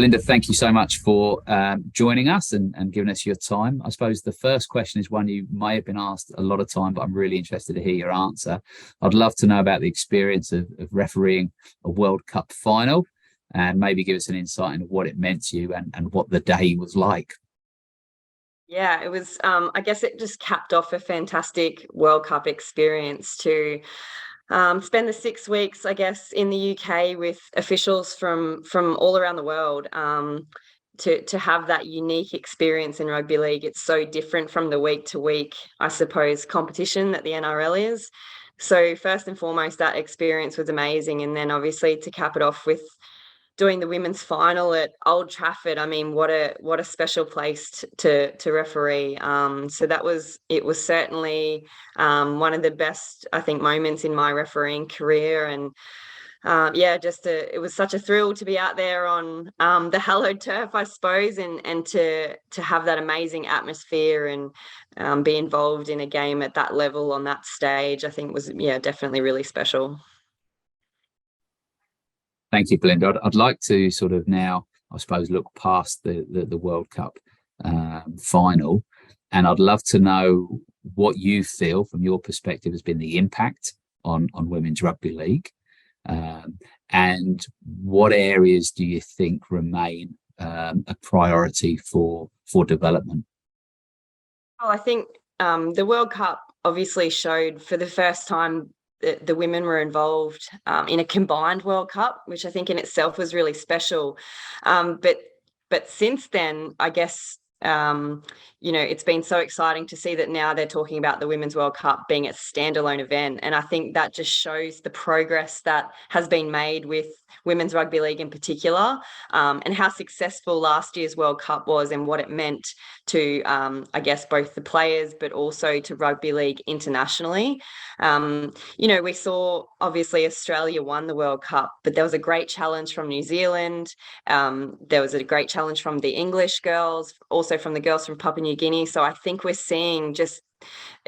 Belinda, thank you so much for joining us and giving us your time. I suppose the first question is one you may have been asked a lot of time, but I'm really interested to hear your answer. I'd love to know about the experience of refereeing a World Cup final, and maybe give us an insight into what it meant to you and what the day was like. Yeah, it was, I guess it just capped off a fantastic World Cup experience to spend the 6 weeks, I guess, in the UK with officials from all around the world. To have that unique experience in rugby league. It's so different from the week to week, I suppose, competition that the NRL is. So first and foremost, that experience was amazing. And then obviously to cap it off with doing the women's final at Old Trafford. I mean, what a special place to referee. So it was certainly one of the best, I think, moments in my refereeing career. And it was such a thrill to be out there on the hallowed turf, I suppose, and to have that amazing atmosphere and be involved in a game at that level on that stage. I think was definitely really special. Thank you, Belinda. I'd like to sort of now, I suppose, look past the World Cup final, and I'd love to know what you feel from your perspective has been the impact on women's rugby league, and what areas do you think remain a priority for development? Well, I think the World Cup obviously showed for the first time the women were involved in a combined World Cup, which I think in itself was really special. But since then, I guess, it's been so exciting to see that now they're talking about the Women's World Cup being a standalone event. And I think that just shows the progress that has been made with women's rugby league in particular, and how successful last year's World Cup was and what it meant to, I guess, both the players, but also to rugby league internationally. We saw obviously Australia won the World Cup, but there was a great challenge from New Zealand. There was a great challenge from the English girls, also from the girls from Papua New Guinea. So I think we're seeing just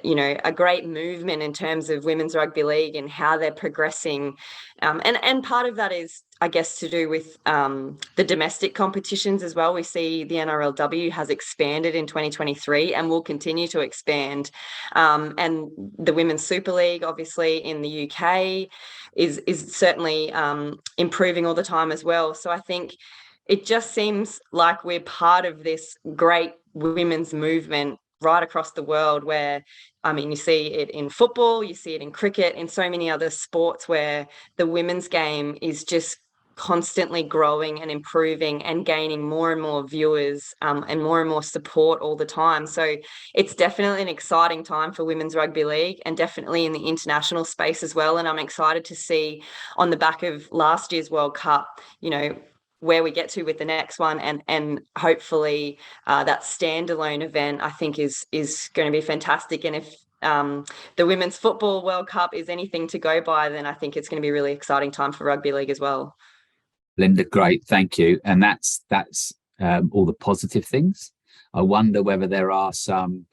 a great movement in terms of women's rugby league and how they're progressing. And part of that is, I guess, to do with the domestic competitions as well. We see the NRLW has expanded in 2023 and will continue to expand. And the Women's Super League, obviously, in the UK is certainly improving all the time as well. So I think it just seems like we're part of this great women's movement right across the world where, I mean, you see it in football, you see it in cricket, in so many other sports where the women's game is just constantly growing and improving and gaining more and more viewers and more support all the time. So it's definitely an exciting time for women's rugby league and definitely in the international space as well. And I'm excited to see on the back of last year's World Cup, where we get to with the next one, and hopefully that standalone event I think is going to be fantastic. And if the Women's Football World Cup is anything to go by, then I think it's going to be a really exciting time for rugby league as well. Linda, great, thank you. And that's all the positive things. I wonder whether there are some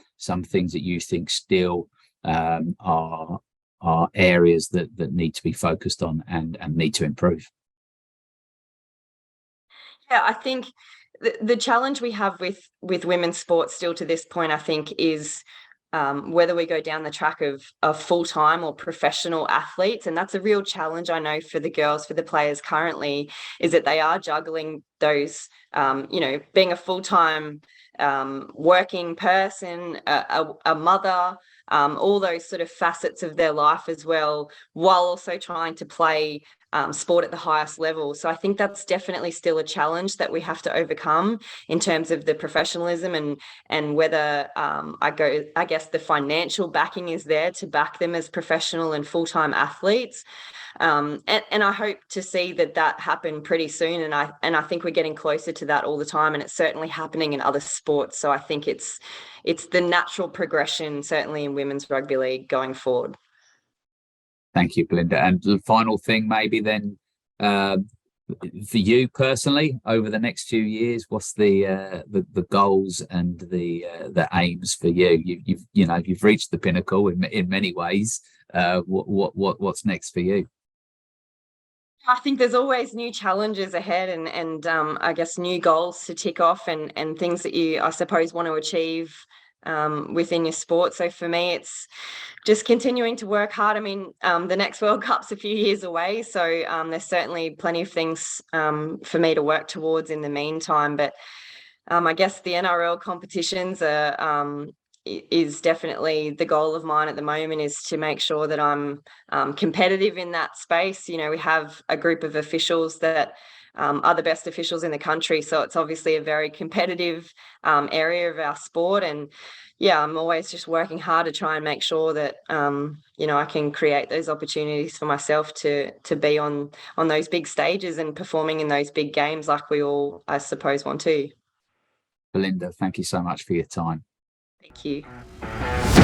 things that you think still are areas that need to be focused on and need to improve. Yeah, I think the challenge we have with women's sports still to this point, I think, is whether we go down the track of full-time or professional athletes. And that's a real challenge, I know, for the girls, for the players currently, is that they are juggling those, being a full-time working person, a mother, all those sort of facets of their life as well, while also trying to play sport at the highest level. So I think that's definitely still a challenge that we have to overcome in terms of the professionalism and whether I guess the financial backing is there to back them as professional and full-time athletes. And I hope to see that happen pretty soon. And I think we're getting closer to that all the time, and it's certainly happening in other sports. So I think it's the natural progression, certainly in women's rugby league going forward. Thank you, Belinda. And the final thing, maybe then, for you personally, over the next few years, what's the goals and the aims for you? You've reached the pinnacle in many ways. What's next for you? I think there's always new challenges ahead, and I guess new goals to tick off, and things that you, I suppose, want to achieve within your sport. So for me, it's just continuing to work hard. I mean, the next World Cup's a few years away, so there's certainly plenty of things for me to work towards in the meantime. But I guess the NRL competitions is definitely the goal of mine at the moment, is to make sure that I'm competitive in that space. You know, we have a group of officials that are the best officials in the country, so it's obviously a very competitive area of our sport. And yeah, I'm always just working hard to try and make sure that I can create those opportunities for myself to be on those big stages and performing in those big games, like we all, I suppose, want to. Belinda, thank you so much for your time. Thank you.